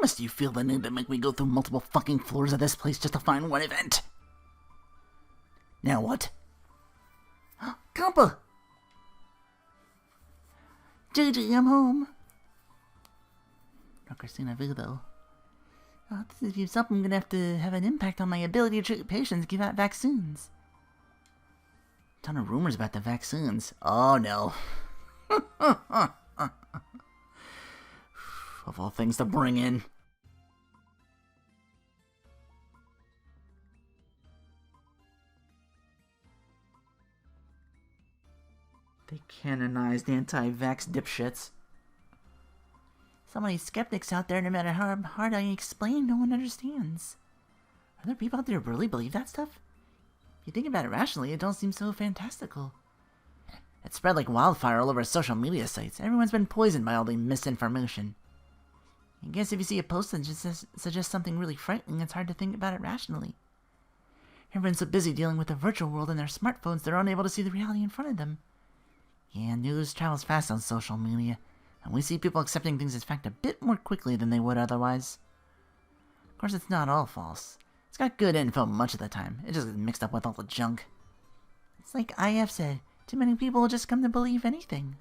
must you feel the need to make me go through multiple fucking floors of this place just to find one event? Now what? Compa! JJ, I'm home. No Christina Vu, though. This keeps up, I'm gonna have to have an impact on my ability to treat patients and give out vaccines. Ton of rumors about the vaccines. Oh no. Of all things to bring in. They canonized anti-vax dipshits. So many skeptics out there, no matter how hard I explain, no one understands. Are there people out there who really believe that stuff? If you think about it rationally, it don't seem so fantastical. It's spread like wildfire all over social media sites. Everyone's been poisoned by all the misinformation. I guess if you see a post that just suggests something really frightening, it's hard to think about it rationally. Everyone's so busy dealing with the virtual world and their smartphones, they're unable to see the reality in front of them. Yeah, news travels fast on social media, and we see people accepting things as fact a bit more quickly than they would otherwise. Of course, it's not all false. It's got good info much of the time. It just gets mixed up with all the junk. It's like IF said, too many people will just come to believe anything.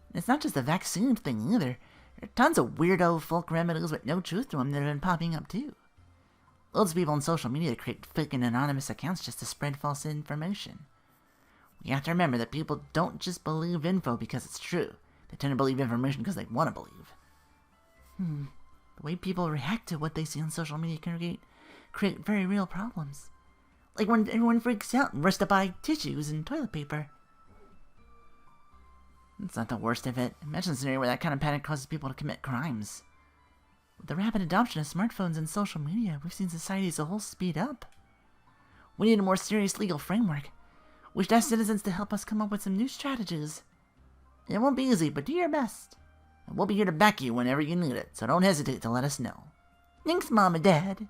And it's not just the vaccine thing either. There are tons of weirdo folk remedies with no truth to them that have been popping up too. Loads of people on social media create fake and anonymous accounts just to spread false information. We have to remember that people don't just believe info because it's true. They tend to believe information because they want to believe. The way people react to what they see on social media can create very real problems. Like when everyone freaks out and rushes to buy tissues and toilet paper. It's not the worst of it. Imagine a scenario where that kind of panic causes people to commit crimes. With the rapid adoption of smartphones and social media, we've seen society as a whole speed up. We need a more serious legal framework. We should ask citizens to help us come up with some new strategies. It won't be easy, but do your best. And we'll be here to back you whenever you need it, so don't hesitate to let us know. Thanks, Mom and Dad.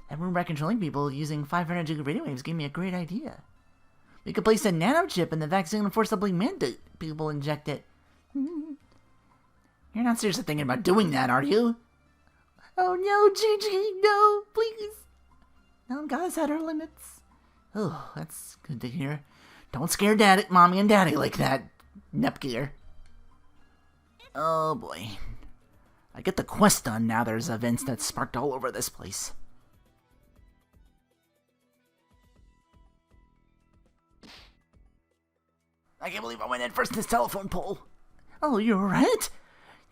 That room by controlling people using 500 gig radio waves gave me a great idea. We could place a nanochip in the vaccine and forcibly mandate people inject it. You're not seriously thinking about doing that, are you? Oh no, Gigi, no, please. No, God's had her limits. Oh, that's good to hear. Don't scare Mommy and Daddy like that, Nepgear. Oh boy. I get the quest done now there's events that sparked all over this place. I can't believe I went in first in this telephone pole. Oh, you're right.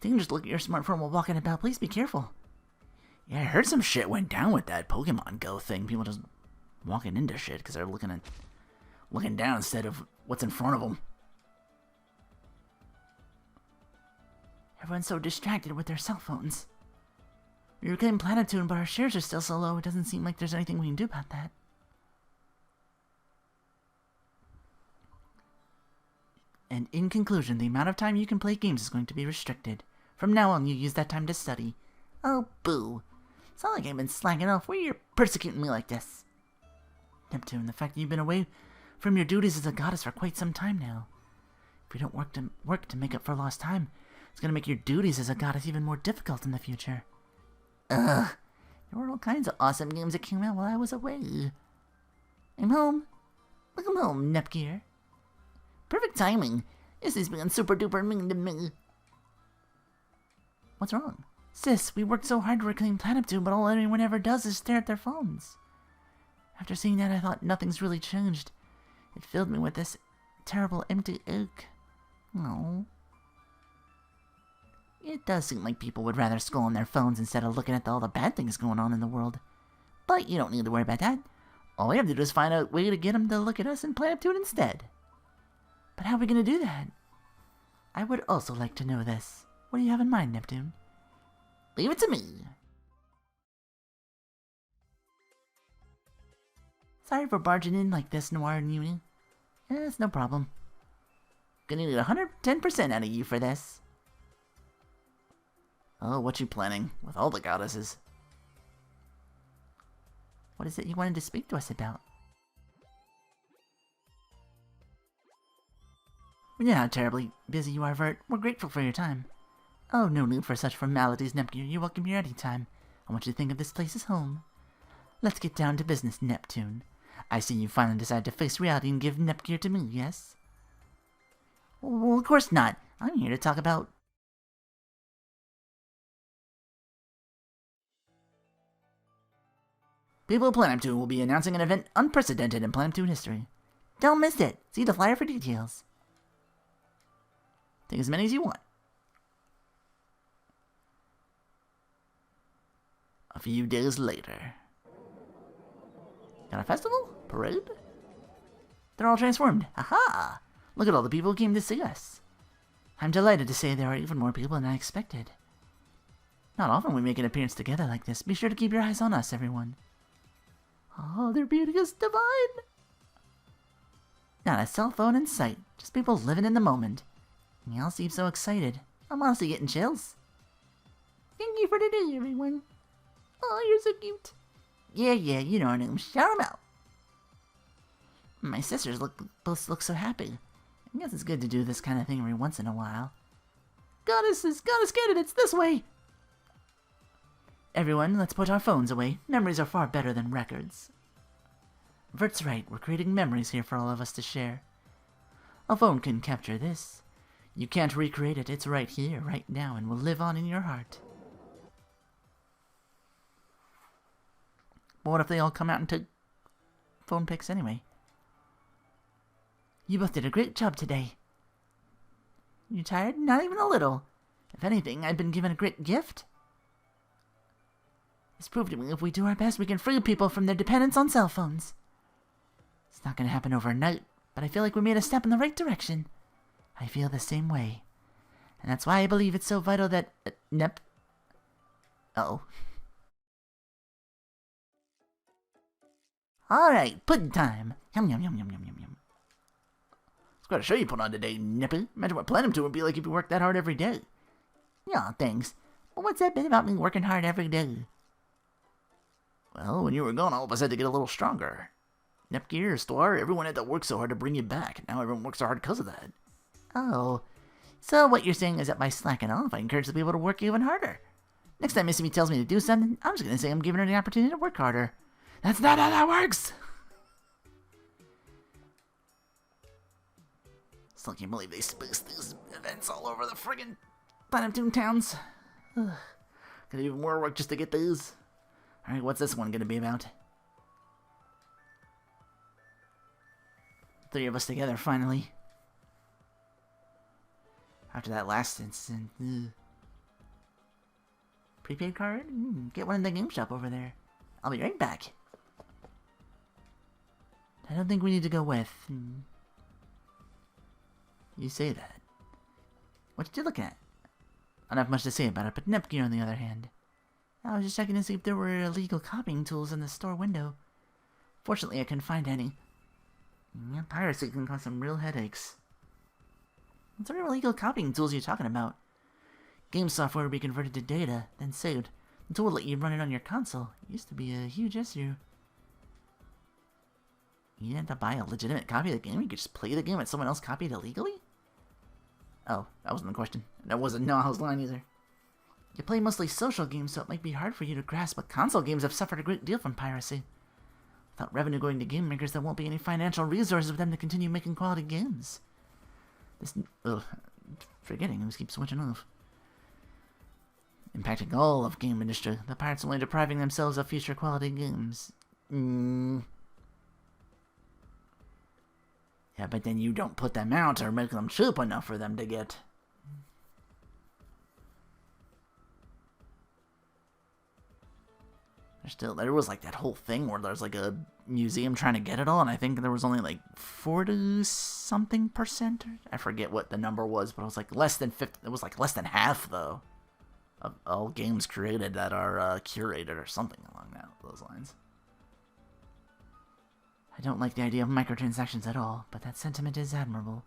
You can just look at your smartphone while walking about. Please be careful. Yeah, I heard some shit went down with that Pokemon Go thing. People just walking into shit because they're looking down instead of what's in front of them. Everyone's so distracted with their cell phones. We were getting Planeptune, but our shares are still so low. It doesn't seem like there's anything we can do about that. And in conclusion, the amount of time you can play games is going to be restricted. From now on, you use that time to study. Oh, boo. It's not like I've been slacking off. Why are you persecuting me like this? Neptune, the fact that you've been away from your duties as a goddess for quite some time now. If you don't work to make up for lost time, it's going to make your duties as a goddess even more difficult in the future. Ugh. There were all kinds of awesome games that came out while I was away. I'm home. Welcome home, Nepgear. Perfect timing. This is being super duper mean to me. What's wrong? Sis, we worked so hard to reclaim Planeptune, but all anyone ever does is stare at their phones. After seeing that, I thought nothing's really changed. It filled me with this terrible empty ache. No. It does seem like people would rather scroll on their phones instead of looking at all the bad things going on in the world. But you don't need to worry about that. All we have to do is find a way to get them to look at us and Planeptune instead. But how are we going to do that? I would also like to know this. What do you have in mind, Neptune? Leave it to me. Sorry for barging in like this, Noir and Yumi. It's no problem. Gonna need 110% out of you for this. Oh, what you planning with all the goddesses? What is it you wanted to speak to us about? We know how terribly busy you are, Vert. We're grateful for your time. Oh, no need for such formalities, Nepgear. You're welcome here any time. I want you to think of this place as home. Let's get down to business, Neptune. I see you finally decided to face reality and give Nepgear to me, yes? Well, of course not. I'm here to talk about... People of Planeptune will be announcing an event unprecedented in Planeptune history. Don't miss it. See the flyer for details. Take as many as you want. A few days later. Got a festival? Parade? They're all transformed. Aha! Look at all the people who came to see us. I'm delighted to say there are even more people than I expected. Not often we make an appearance together like this. Be sure to keep your eyes on us, everyone. Oh, their beauty is divine. Not a cell phone in sight. Just people living in the moment. And y'all seem so excited. I'm honestly getting chills. Thank you for today, everyone. Oh, you're so cute. Yeah, you know our names. Shout them out. My sisters both look so happy. I guess it's good to do this kind of thing every once in a while. Goddess candidates, this way! Everyone, let's put our phones away. Memories are far better than records. Vert's right, we're creating memories here for all of us to share. A phone can capture this. You can't recreate it, it's right here, right now, and will live on in your heart. But what if they all come out and took phone pics anyway? You both did a great job today. You tired? Not even a little. If anything, I've been given a great gift. It's proved to me if we do our best, we can free people from their dependence on cell phones. It's not going to happen overnight, but I feel like we made a step in the right direction. I feel the same way. And that's why I believe it's so vital that... Uh-oh. Alright, pudding time. Yum, yum, yum, yum, yum, yum, yum. It's quite a show you put on today, Nippy. Imagine what Planeptune would be like if you worked that hard every day. Yeah, thanks. But what's that been about me working hard every day? Well, when you were gone, all of us had to get a little stronger. Nepgear, Stoir, everyone had to work so hard to bring you back. Now everyone works so hard because of that. Oh, so what you're saying is that by slacking off, I encourage the people to work even harder. Next time Missy Me tells me to do something, I'm just going to say I'm giving her the opportunity to work harder. That's not how that works! Still can't believe they spaced these events all over the friggin' Planeptune towns. Ugh. Gonna do even more work just to get these. Alright, what's this one gonna be about? 3 of us together, finally. After that last incident. Prepaid card? Get one in the game shop over there. I'll be right back. I don't think we need to go with. You say that. What did you look at? I don't have much to say about it, but Nepgear on the other hand. I was just checking to see if there were illegal copying tools in the store window. Fortunately, I couldn't find any. Yeah, piracy can cause some real headaches. What sort of illegal copying tools are you talking about? Game software would be converted to data, then saved. The tool would let you run it on your console. It used to be a huge issue. You didn't have to buy a legitimate copy of the game? You could just play the game and someone else copied it illegally? Oh, that wasn't the question. That wasn't Noah's line either. You play mostly social games, so it might be hard for you to grasp, but console games have suffered a great deal from piracy. Without revenue going to game makers, there won't be any financial resources for them to continue making quality games. This... Ugh. Forgetting, I just keep switching off. Impacting all of game industry. The pirates only depriving themselves of future quality games. Yeah, but then you don't put them out or make them cheap enough for them to get. There was like that whole thing where there's like a museum trying to get it all, and I think there was only like 40-something%. I forget what the number was, but it was like less than 50. It was like less than half though of all games created that are curated or something along those lines. I don't like the idea of microtransactions at all, but that sentiment is admirable.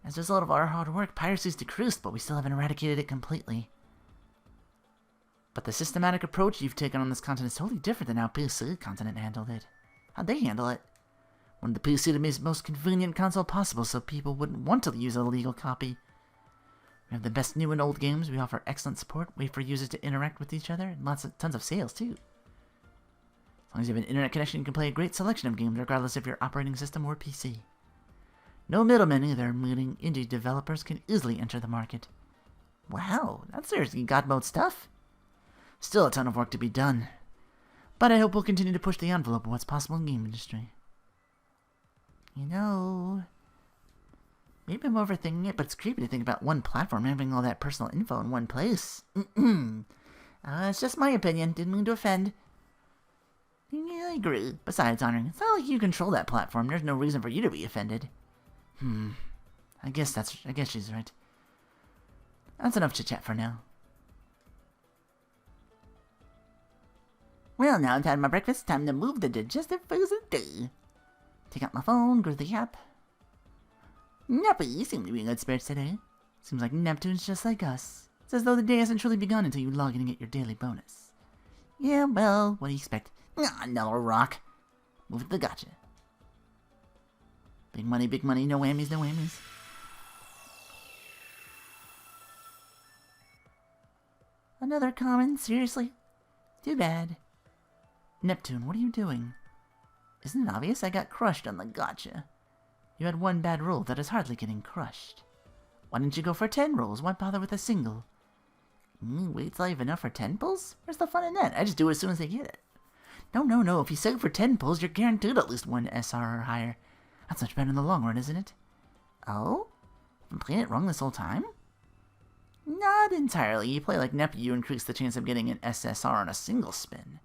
As a result of our hard work, piracy's decreased, but we still haven't eradicated it completely. But the systematic approach you've taken on this continent is totally different than how PC continent handled it. How'd they handle it? Wanted the PC to be the most convenient console possible so people wouldn't want to use a legal copy. We have the best new and old games. We offer excellent support, way for users to interact with each other, and tons of sales too. As long as you have an internet connection, you can play a great selection of games, regardless of your operating system or PC. No middlemen either, meaning indie developers can easily enter the market. Wow, that's seriously God mode stuff. Still a ton of work to be done. But I hope we'll continue to push the envelope of what's possible in the game industry. You know, maybe I'm overthinking it, but it's creepy to think about one platform having all that personal info in one place. It's just my opinion. Didn't mean to offend. Yeah, I agree. Besides, Honoring, it's not like you control that platform. There's no reason for you to be offended. I guess she's right. That's enough chit-chat for now. Well, now I've had my breakfast. Time to move the digestive phase of the day. Take out my phone, go to the app. Nappy, you seem to be in good spirits today. Seems like Neptune's just like us. It's as though the day hasn't truly begun until you log in and get your daily bonus. Yeah, well, what do you expect? Another rock. Move it to the gotcha. Big money, no whammies, no whammies. Another common? Seriously? Too bad. Neptune, what are you doing? Isn't it obvious? I got crushed on the gotcha. You had one bad roll that is hardly getting crushed. Why didn't you go for 10 rolls? Why bother with a single? Wait till I have enough for 10 pulls? Where's the fun in that? I just do it as soon as I get it. No. If you save for 10 pulls, you're guaranteed at least one SR or higher. That's much better in the long run, isn't it? Oh? I've been playing it wrong this whole time? Not entirely. You play like Nepgear, you increase the chance of getting an SSR on a single spin.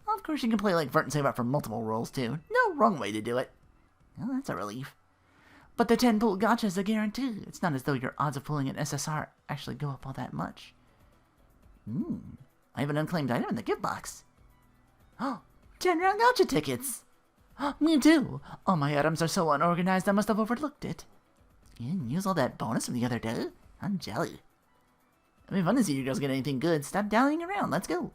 Of course, you can play like Vert and save up for multiple rolls, too. No wrong way to do it. Well, that's a relief. But the 10 pull gotcha is a guarantee. It's not as though your odds of pulling an SSR actually go up all that much. I have an unclaimed item in the gift box. Oh, 10 round gotcha tickets! Me too! All my items are so unorganized I must have overlooked it. You didn't use all that bonus from the other day? I'm jelly. It'd be fun to see you girls get anything good. Stop dallying around, let's go.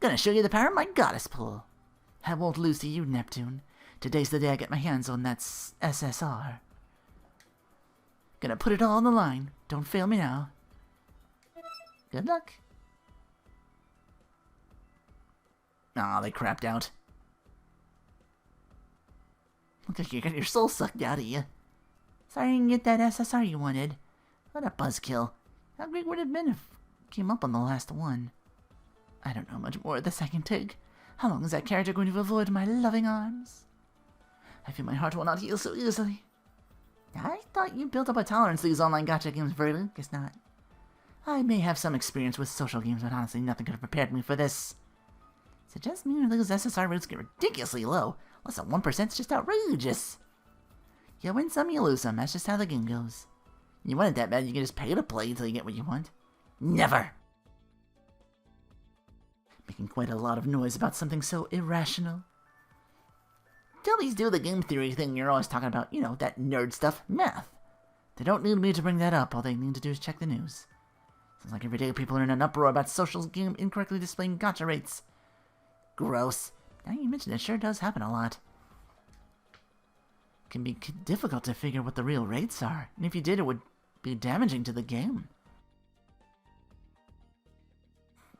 Gonna show you the power of my goddess pull. I won't lose to you, Neptune. Today's the day I get my hands on that SSR. Gonna put it all on the line. Don't fail me now. Good luck. Aw, they crapped out. Look like you got your soul sucked out of you. Sorry you didn't get that SSR you wanted. What a buzzkill. How great would it have been if it came up on the last one? I don't know much more of the second take. How long is that character going to avoid my loving arms? I feel my heart will not heal so easily. I thought you built up a tolerance to these online gacha games, Verlu. Guess not. I may have some experience with social games, but honestly nothing could have prepared me for this. Suggest me or those SSR rates get ridiculously low. Less than 1% is just outrageous. You win some, you lose some. That's just how the game goes. You want it that bad, you can just pay to play until you get what you want. Never! Making quite a lot of noise about something so irrational. Tellies do the game theory thing you're always talking about, you know, that nerd stuff, math. They don't need me to bring that up, all they need to do is check the news. Sounds like every day people are in an uproar about social game incorrectly displaying gacha rates. Gross. Now you mention it, sure does happen a lot. It can be difficult to figure what the real rates are, and if you did, it would be damaging to the game.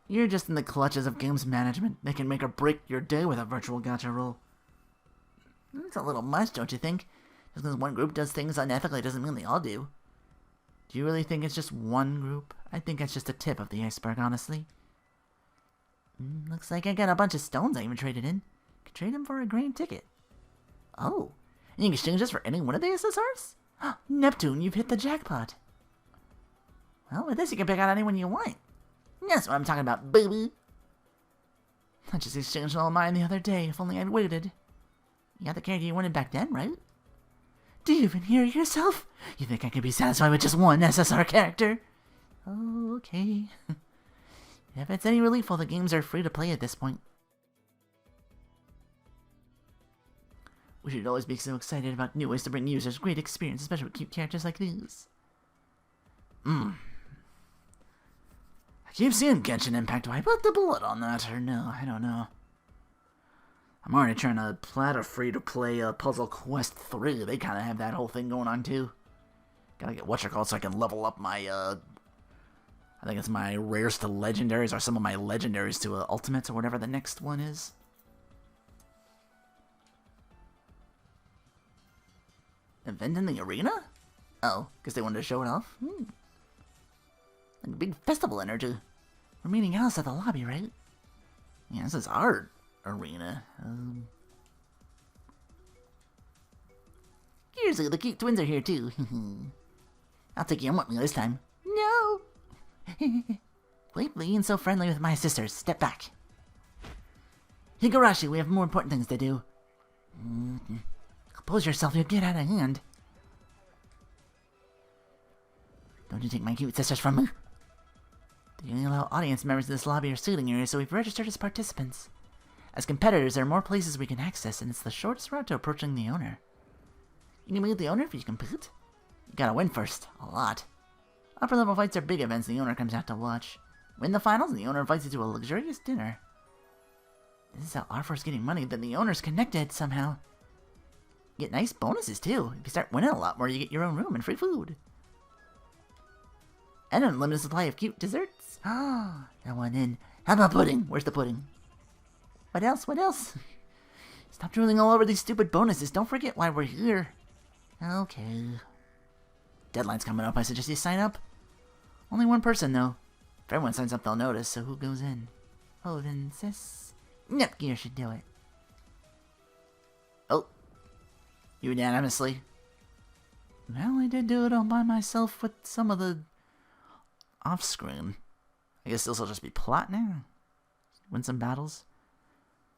You're just in the clutches of games management. They can make or break your day with a virtual gacha roll. It's a little much, don't you think? Just because one group does things unethically doesn't mean they all do. Do you really think it's just one group? I think it's just a tip of the iceberg, honestly. Looks like I got a bunch of stones I even traded in. Could trade them for a grain ticket. Oh, and you can exchange this for any one of the SSRs? Neptune, you've hit the jackpot. Well, with this you can pick out anyone you want. That's what I'm talking about, baby. I just exchanged all mine the other day, if only I'd waited. You got the character you wanted back then, right? Do you even hear yourself? You think I could be satisfied with just one SSR character? Okay. If it's any relief, all the games are free to play at this point. We should always be so excited about new ways to bring users great experience, especially with cute characters like these. I keep seeing Genshin Impact. Do I put the bullet on that or no? I don't know. I'm already trying to plat a free-to-play Puzzle Quest 3. They kind of have that whole thing going on too. Gotta get whatchamacallit so I can level up my, I think it's my rares to legendaries, or some of my legendaries to ultimates, or whatever the next one is. Event in the arena? Oh, guess they wanted to show it off? Like a big festival energy. We're meeting Alice at the lobby, right? Yeah, this is our arena. Seriously, the cute twins are here too. I'll take you home with me this time. No! Quit being so friendly with my sisters. Step back. Higurashi, we have more important things to do. Compose yourself, you'll get out of hand. Don't you take my cute sisters from me. The only allow audience members in this lobby or seating area, so we've registered as participants. As competitors, there are more places we can access, and it's the shortest route to approaching the owner. You can meet the owner if you compete. You gotta win first. A lot. Upper level fights are big events the owner comes out to watch. Win the finals and the owner invites you to a luxurious dinner. This is how Arfor's getting money, then the owner's connected somehow. You get nice bonuses too. If you start winning a lot more, you get your own room and free food. And an unlimited supply of cute desserts. Ah, that one in. How about pudding? Where's the pudding? What else? What else? Stop drooling all over these stupid bonuses. Don't forget why we're here. Okay. Deadline's coming up. I suggest you sign up. Only one person, though. If everyone signs up, they'll notice, so who goes in? Odin says Nepgear should do it. Oh. Unanimously. Well, I did do it all by myself with some of the off-screen. I guess this will just be plot now. Win some battles.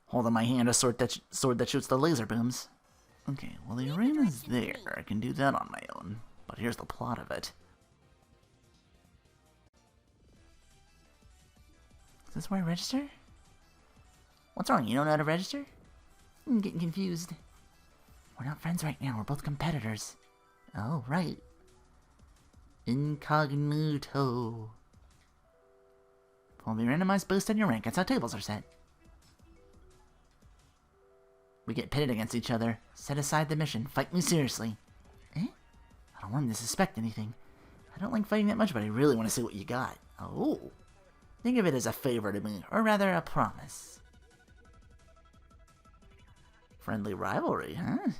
Hold in my hand a sword that shoots the laser booms. Okay, well the arena's there. I can do that on my own. But here's the plot of it. Is this where I register? What's wrong? You don't know how to register? I'm getting confused. We're not friends right now. We're both competitors. Oh, right. Incognito. Pull the randomized boost on your rank. That's how tables are set. We get pitted against each other. Set aside the mission. Fight me seriously. Eh? I don't want him to suspect anything. I don't like fighting that much, but I really want to see what you got. Oh. Think of it as a favor to me, or rather a promise. Friendly rivalry, huh?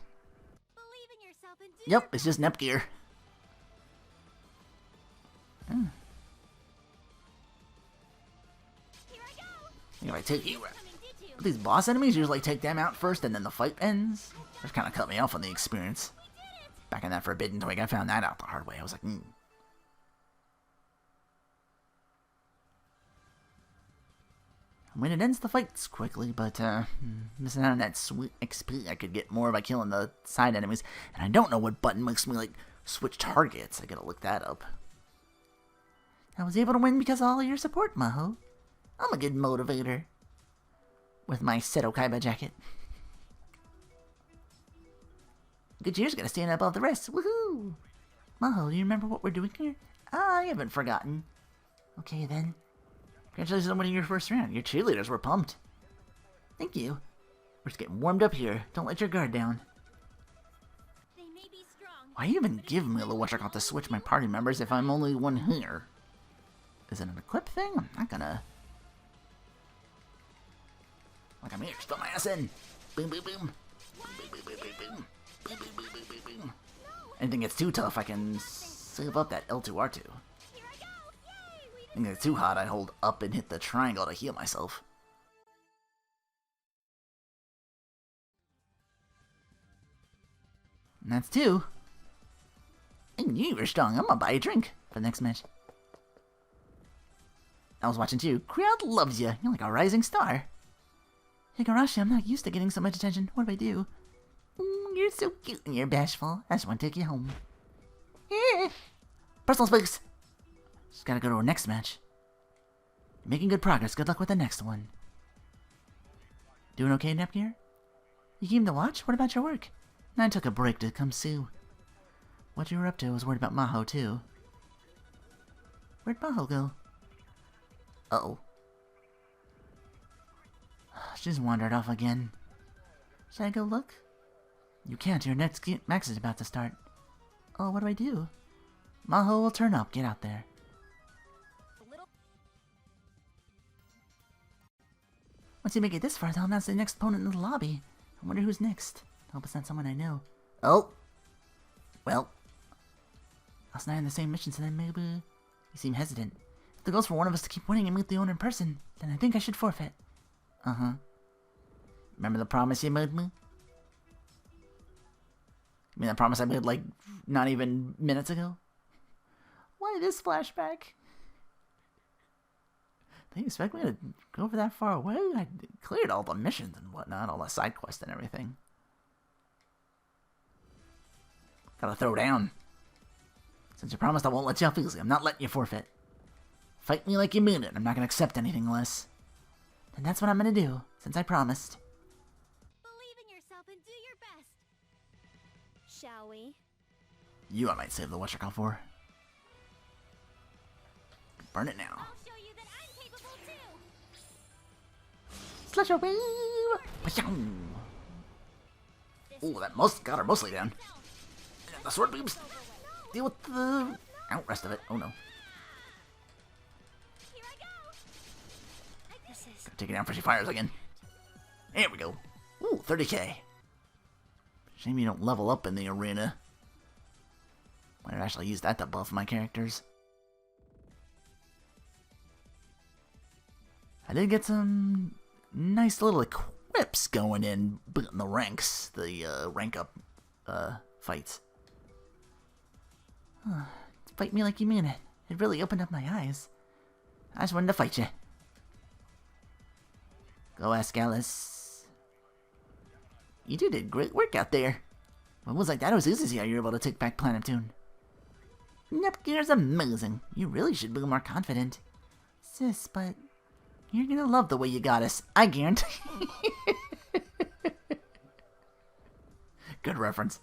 Yep, it's just Nepgear. If I take you, these boss enemies usually take them out first and then the fight ends. That kind of cut me off on the experience. Back in that Forbidden Twig, I found that out the hard way. I was like, When it ends the fights quickly, but missing out on that sweet XP I could get more by killing the side enemies. And I don't know what button makes me, like, switch targets. I gotta look that up. I was able to win because of all of your support, Maho. I'm a good motivator. With my Seto Kaiba jacket. Good year's gonna stand above the rest. Woohoo! Maho, do you remember what we're doing here? I haven't forgotten. Okay, then. Congratulations on winning your first round. Your cheerleaders were pumped. Thank you. We're just getting warmed up here. Don't let your guard down. They may be strong. Why even give me a little whatchamacallit to switch my party members if I'm only one here? Is it an equip thing? I'm not gonna... Like I'm here, spit my ass in. Boom, boom, boom. Boom, boom, boom, boom, boom. Boom, boom, boom, boom, boom, boom. Anything gets too tough, I can save up that L2R2. If it's too hot, I hold up and hit the triangle to heal myself. And that's two. I knew you were strong. I'm gonna buy you a drink for the next match. I was watching too. Crowd loves you. You're like a rising star. Higurashi, I'm not used to getting so much attention. What do I do? You're so cute and you're bashful. I just want to take you home. Yeah. Personal space. Just gotta go to our next match. Making good progress. Good luck with the next one. Doing okay, Nepgear? You came to watch? What about your work? I took a break to come see what you were up to. I was worried about Maho, too. Where'd Maho go? Uh-oh. She's wandered off again. Should I go look? You can't. Your next max is about to start. Oh, what do I do? Maho will turn up. Get out there. Once you make it this far, they'll announce the next opponent in the lobby. I wonder who's next. I hope it's not someone I know. Oh! Well. Us and I on the same mission, so then maybe... You seem hesitant. If the goal's for one of us to keep winning and meet the owner in person, then I think I should forfeit. Uh-huh. Remember the promise you made me? I mean, that promise I made, like, not even minutes ago? Why this flashback? They expect me to go over that far away? I cleared all the missions and whatnot, all the side quests and everything. Gotta throw down. Since you promised I won't let you off easily, I'm not letting you forfeit. Fight me like you mean it. I'm not gonna accept anything less. And that's what I'm gonna do, since I promised. Believe in yourself and do your best. Shall we? You I might save the whatchamacall for. Burn it now. I'll show you that I'm capable too. Slash away! Oh, that most got her mostly down. And the sword beams. Deal with the rest of it. Oh no. Here I go. This is... Gotta take it down before she fires again. There we go. Ooh, 30k. Shame you don't level up in the arena. Might have actually used that to buff my characters. I did get some nice little equips going in the ranks, the rank up fights. Fight me like you mean it. It really opened up my eyes. I just wanted to fight you. Go ask Alice. You two did great work out there. When it was like that, it was easy to see how you were able to take back Planet Neptune. Nepgear's amazing. You really should be more confident. Sis, but you're gonna love the way you got us. I guarantee. Good reference.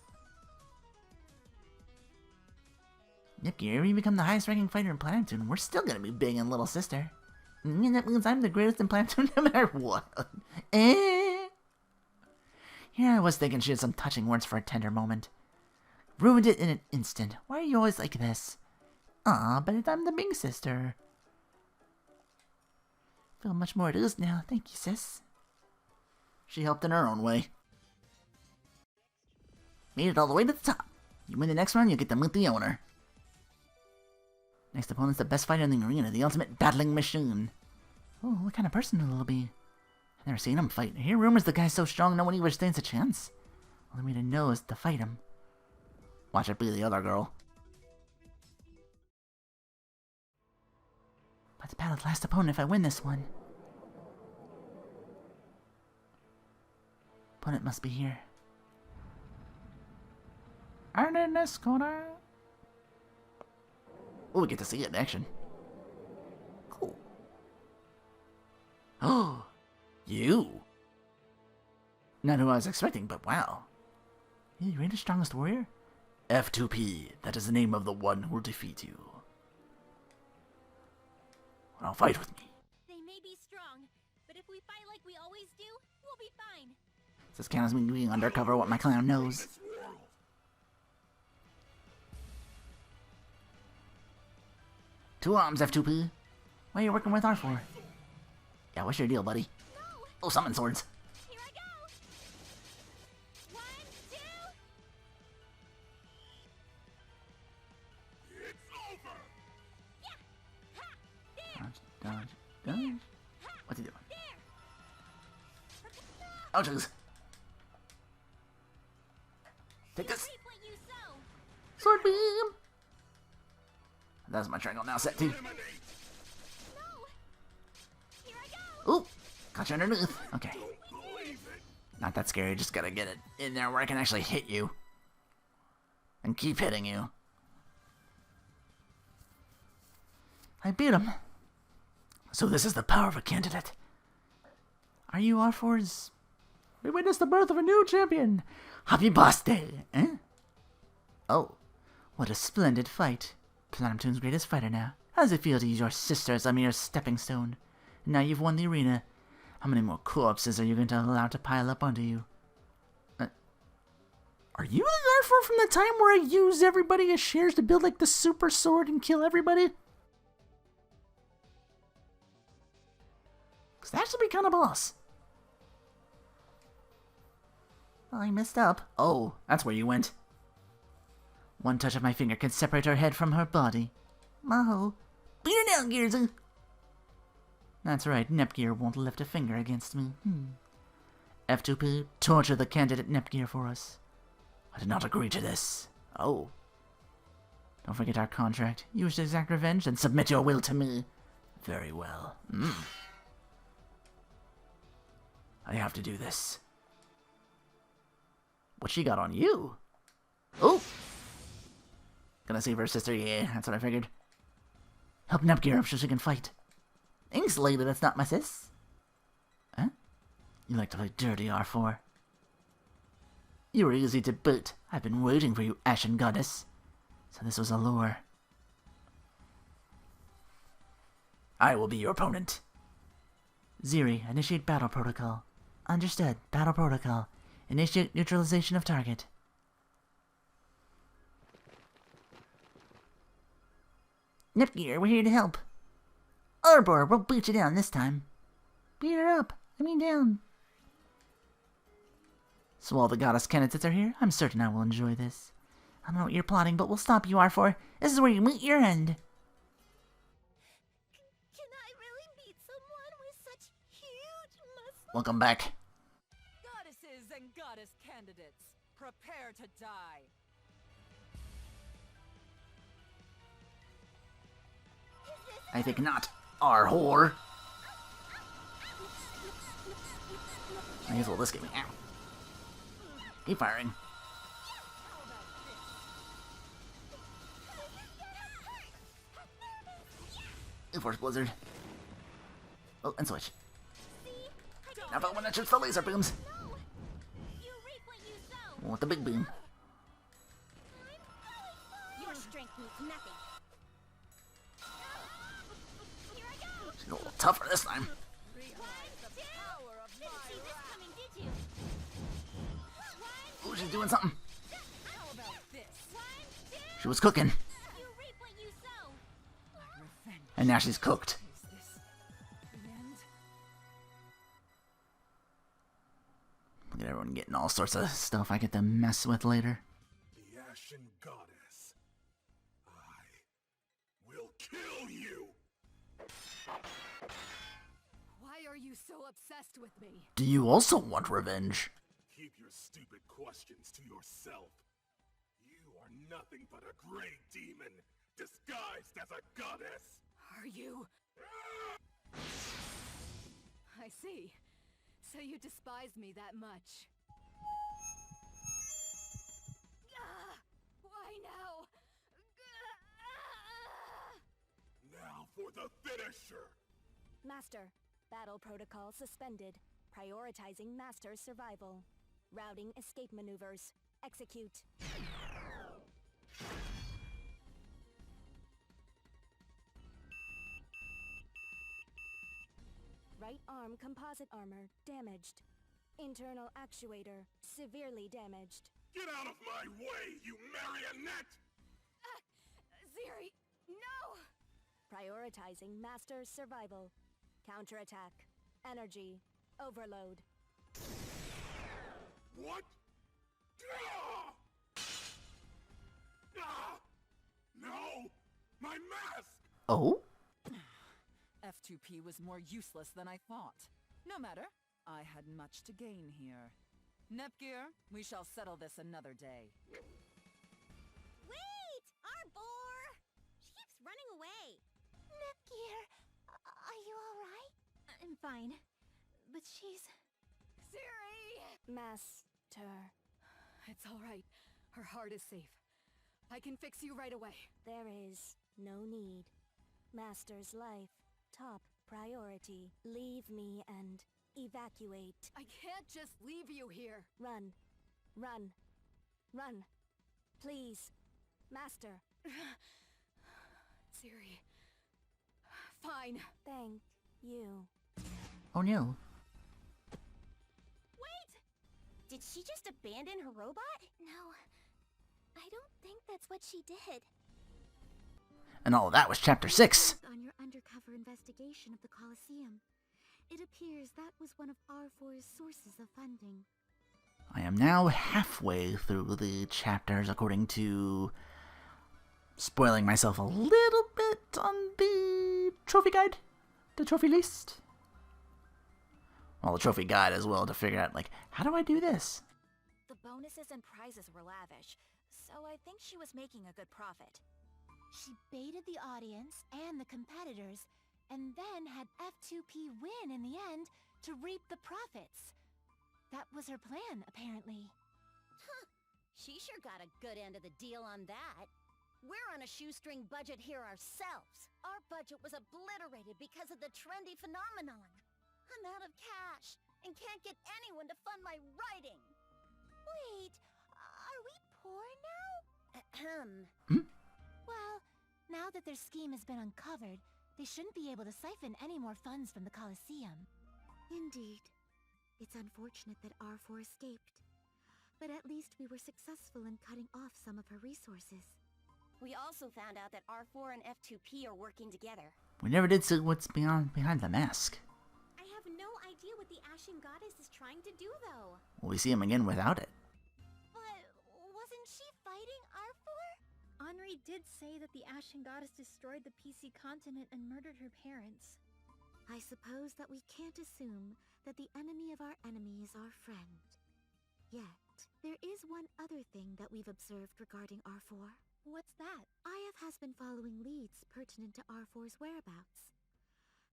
Nepgear, you become the highest ranking fighter in Planet Neptune, we're still gonna be big in Little Sister. And that means I'm the greatest in Planet Neptune no matter what. Here I was thinking she had some touching words for a tender moment. Ruined it in an instant. Why are you always like this? Aw, but I'm the big sister. Feel much more at ease now. Thank you, sis. She helped in her own way. Made it all the way to the top. You win the next round, you'll get to meet the owner. Next opponent's the best fighter in the arena, the ultimate battling machine. Oh, what kind of person will it be? I've never seen him fight. I hear rumors the guy's so strong no one even stands a chance. Only way to know is to fight him. Watch it be the other girl. But to battle the last opponent if I win this one. Opponent must be here. And in this corner. Oh, we get to see it in action. Cool. Oh, you. Not who I was expecting, but wow. You really the strongest warrior? F2P, that is the name of the one who will defeat you. Now fight with me. They may be strong, but if we fight like we always do, we'll be fine. This counts as me being undercover what my clown knows. Two arms, F2P. What are you working with R for? Yeah, what's your deal, buddy? No! Oh, summon swords. Here I go! 1, 2... It's over! Yeah! Ha! There! Dodge, dodge, dodge. What's he doing? There! Oh, jeez. Take this. Reap what you sow! Sword beam. That's my triangle now set too. No! Here I go! Ooh, caught you underneath. Okay. Not that scary, just gotta get it in there where I can actually hit you. And keep hitting you. I beat him. So this is the power of a candidate. Are you R4's? We witnessed the birth of a new champion. Happy birthday, eh? Oh, what a splendid fight. Planet Neptune's greatest fighter now. How does it feel to use your sister as a mere stepping stone? Now you've won the arena. How many more corpses are you going to allow to pile up onto you? Are you the Arthur from the time where I used everybody as shares to build like the super sword and kill everybody? Cause that should be kind of boss. Well, I messed up. Oh, that's where you went. One touch of my finger can separate her head from her body. Maho. Beat her down, Gears. That's right, Nepgear won't lift a finger against me. F2P, torture the candidate Nepgear for us. I did not agree to this. Oh. Don't forget our contract. You wish to exact revenge, then submit your will to me. Very well. I have to do this. What she got on you? Oh! Gonna save her sister, yeah, that's what I figured. Help Nepgear up so she can fight. Thanks, lady, that's not my sis. Huh? You like to play dirty, R4. You were easy to boot. I've been waiting for you, Ashen Goddess. So this was a lure. I will be your opponent. Ziri, initiate battle protocol. Understood. Battle protocol. Initiate neutralization of target. Nepgear, we're here to help. Arbor, we'll beat you down this time. Beat her up. I mean down. So all the goddess candidates are here? I'm certain I will enjoy this. I don't know what you're plotting, but we'll stop you, R4. This is where you meet your end. Can I really meet someone with such huge muscles? Welcome back. Goddesses and goddess candidates, prepare to die. I think not. R whore. I guess well this gave me ow. Keep firing. Force Blizzard. Oh, and switch. Now about when it shoots the laser beams. You reap what you sow. With the big beam. Your strength means nothing. Here I go. She's a little tougher this time. Didn't see this coming, did you? Ooh, she's doing something. How about this? She was cooking. You reap what you sow. Revenge. And now she's cooked. Is this the end? Look at everyone getting all sorts of stuff I get to mess with later. The Ashen Goddess. I will kill you! Why are you so obsessed with me? Do you also want revenge? Keep your stupid questions to yourself. You are nothing but a gray demon, disguised as a goddess! Are you? I see. So you despise me that much. Why now? Now for the finisher! Master, battle protocol suspended. Prioritizing Master's survival. Routing escape maneuvers. Execute. Right arm composite armor damaged. Internal actuator severely damaged. Get out of my way, you marionette! Ziri, no! Prioritizing Master's survival. Counterattack. Energy. Overload. What? Ah! Ah! No! My mask! Oh? F2P was more useless than I thought. No matter, I had much to gain here. Nepgear, we shall settle this another day. Wait! Arbor! She keeps running away. Nepgear, are you alright? I'm fine. But she's... Ziri! Master. It's alright. Her heart is safe. I can fix you right away. There is no need. Master's life, top priority. Leave me and evacuate. I can't just leave you here. Run. Run. Run. Please. Master. Ziri. Fine. Thank you. Oh no. Wait! Did she just abandon her robot? No, I don't think that's what she did. And all of that was Chapter 6. On your undercover investigation of the Colosseum, it appears that was one of R4's sources of funding. I am now halfway through the chapters, according to spoiling myself a little bit on the trophy guide, the trophy list. Well, the trophy guide as well, to figure out, like, how do I do this? The bonuses and prizes were lavish, so I think she was making a good profit. She baited the audience and the competitors, and then had F2P win in the end to reap the profits. That was her plan, apparently. Huh. She sure got a good end of the deal on that. We're on a shoestring budget here ourselves. Our budget was obliterated because of the trendy phenomenon. I'm out of cash and can't get anyone to fund my writing. Wait, are we poor now? Hmm? Well, now that their scheme has been uncovered, they shouldn't be able to siphon any more funds from the Colosseum. Indeed. It's unfortunate that R4 escaped. But at least we were successful in cutting off some of her resources. We also found out that R4 and F2P are working together. We never did see what's behind the mask. I have no idea what the Ashen Goddess is trying to do, though. Will we see him again without it? But wasn't she fighting R4? Henri did say that the Ashen Goddess destroyed the PC continent and murdered her parents. I suppose that we can't assume that the enemy of our enemy is our friend. Yet, there is one other thing that we've observed regarding R4. What's that? IF has been following leads pertinent to R4's whereabouts.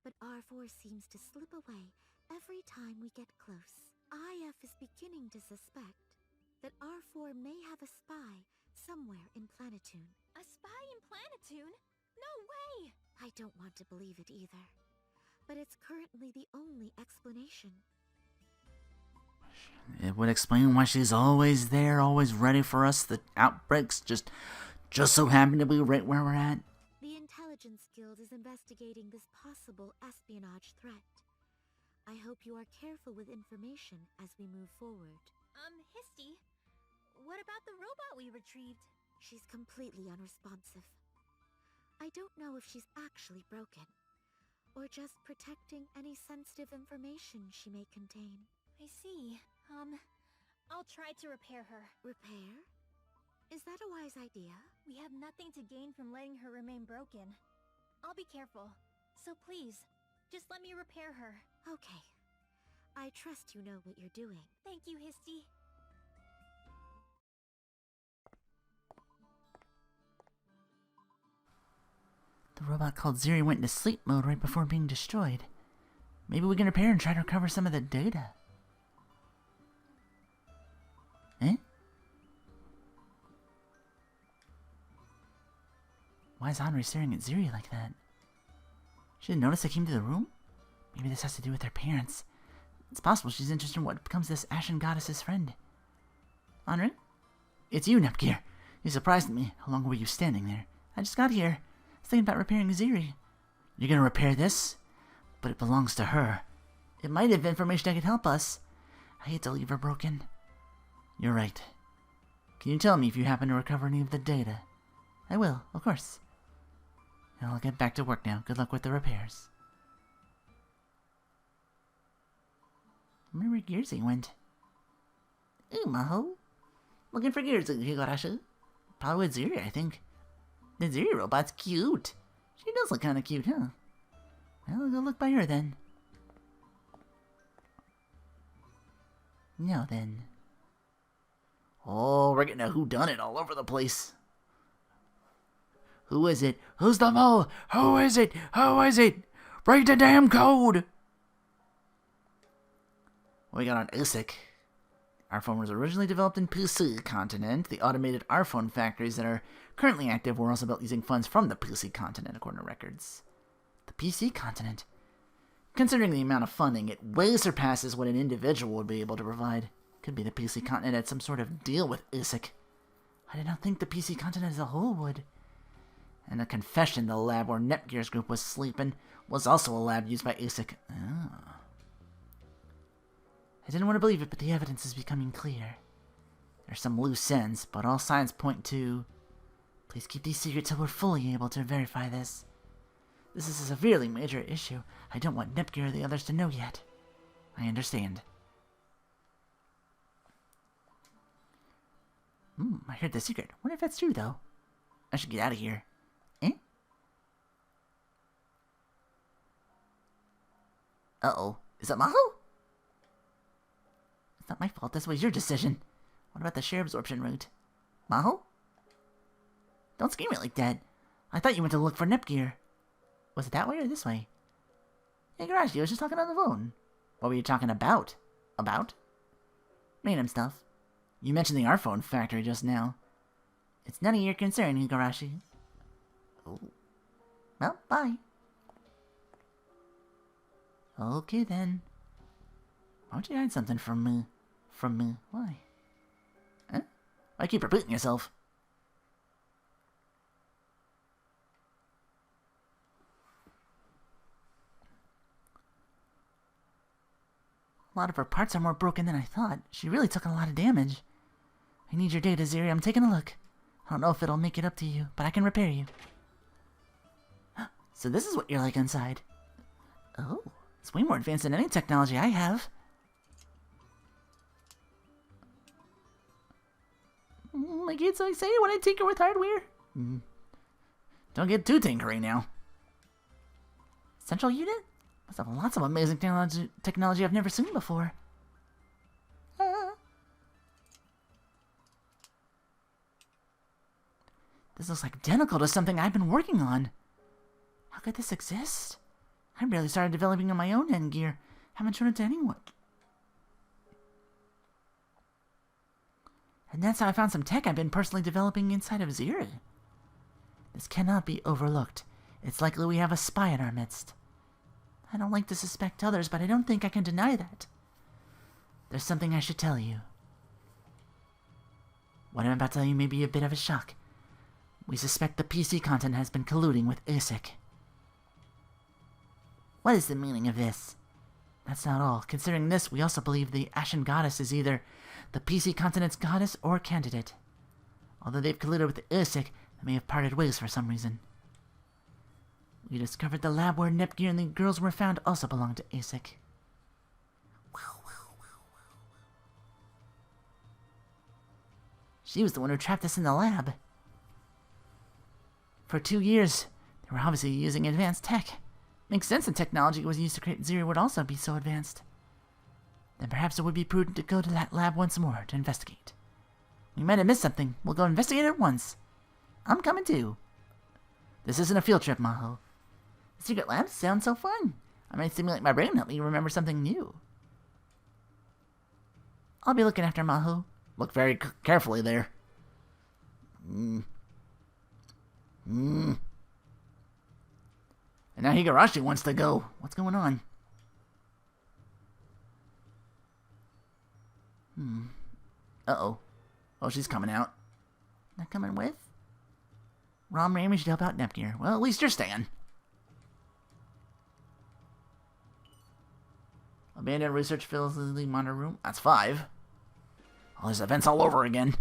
But R4 seems to slip away every time we get close. IF is beginning to suspect that R4 may have a spy somewhere in Planetoon. A spy in Planetoon? No way! I don't want to believe it either. But it's currently the only explanation. It would explain why she's always there, always ready for us. The outbreaks just so happen to be right where we're at. The Intelligence Guild is investigating this possible espionage threat. I hope you are careful with information as we move forward. Histy, what about the robot we retrieved? She's completely unresponsive. I don't know if she's actually broken, or just protecting any sensitive information she may contain. I see. I'll try to repair her. Repair? Is that a wise idea? We have nothing to gain from letting her remain broken. I'll be careful. So please, just let me repair her. Okay. I trust you know what you're doing. Thank you, Histy. The robot called Ziri went into sleep mode right before being destroyed. Maybe we can repair and try to recover some of the data. Eh? Why is Henri staring at Ziri like that? She didn't notice I came to the room? Maybe this has to do with her parents. It's possible she's interested in what becomes this Ashen Goddess's friend. Henri? It's you, Nepgear. You surprised me. How long were you standing there? I just got here. I was thinking about repairing Ziri. You're gonna repair this? But it belongs to her. It might have information that could help us. I hate to leave her broken. You're right. Can you tell me if you happen to recover any of the data? I will, of course. I'll get back to work now. Good luck with the repairs. I wonder where Gearsy went. Ooh, Maho. Looking for Gearsy, Higurashi. Probably with Ziri, I think. The Ziri robot's cute. She does look kind of cute, huh? Well, I'll go look by her then. Now then. Oh, we're getting a whodunit all over the place. Who is it? Who's the mole? Who is it? Who is it? Break the damn code! We got on ISIC. Our phone was originally developed in PC continent. The automated R-phone factories that are currently active were also built using funds from the PC continent, according to records. The PC continent? Considering the amount of funding, it way surpasses what an individual would be able to provide. Could be the PC continent had some sort of deal with ISIC. I did not think the PC continent as a whole would. And a confession, the lab where Nepgear's group was sleeping was also a lab used by ISIC. Oh. I didn't want to believe it, but the evidence is becoming clear. There's some loose ends, but all signs point to... Please keep these secret till we're fully able to verify this. This is a severely major issue. I don't want Nepgear or the others to know yet. I understand. I heard the secret. Wonder if that's true, though. I should get out of here. Eh? Uh-oh. Is that Maho? It's not my fault. This was your decision. What about the shear absorption route? Maho? Don't scream it like that. I thought you went to look for Nepgear. Was it that way or this way? Hey, Garashi, I was just talking on the phone. What were you talking about? About? Random stuff. You mentioned the R-phone factory just now. It's none of your concern, Igarashi. Oh. Well, bye. Okay, then. Why don't you hide something from me? From me? Why? Huh? Why keep repeating yourself? A lot of her parts are more broken than I thought. She really took a lot of damage. I need your data, Ziri. I'm taking a look. I don't know if it'll make it up to you, but I can repair you. So this is what you're like inside. Oh, it's way more advanced than any technology I have. Like it's like say when I tinker with hardware. Don't get too tinkery now. Central unit? Must have lots of amazing technology I've never seen before. This looks like identical to something I've been working on. How could this exist? I barely started developing on my own end gear. Haven't shown it to anyone. And that's how I found some tech I've been personally developing inside of Ziri. This cannot be overlooked. It's likely we have a spy in our midst. I don't like to suspect others, but I don't think I can deny that. There's something I should tell you. What I'm about to tell you may be a bit of a shock. We suspect the PC content has been colluding with ISIC. What is the meaning of this? That's not all. Considering this, we also believe the Ashen Goddess is either the PC continent's goddess or candidate. Although they've colluded with ISIC, they may have parted ways for some reason. We discovered the lab where Nepgear and the girls were found also belonged to ASIC. She was the one who trapped us in the lab. For 2 years, they were obviously using advanced tech. Makes sense the technology was used to create Ziri would also be so advanced. Then perhaps it would be prudent to go to that lab once more to investigate. We might have missed something. We'll go investigate it once. I'm coming too. This isn't a field trip, Maho. The secret labs sound so fun. I might stimulate my brain and help me remember something new. I'll be looking after Maho. Look very carefully there. And now Higurashi wants to go. What's going on? Uh-oh. Oh, she's coming out. Not coming with? Rom Ramy should help out Nepgear. Well, at least you're staying. Abandoned research facility monitor room. That's 5. All these events all over again.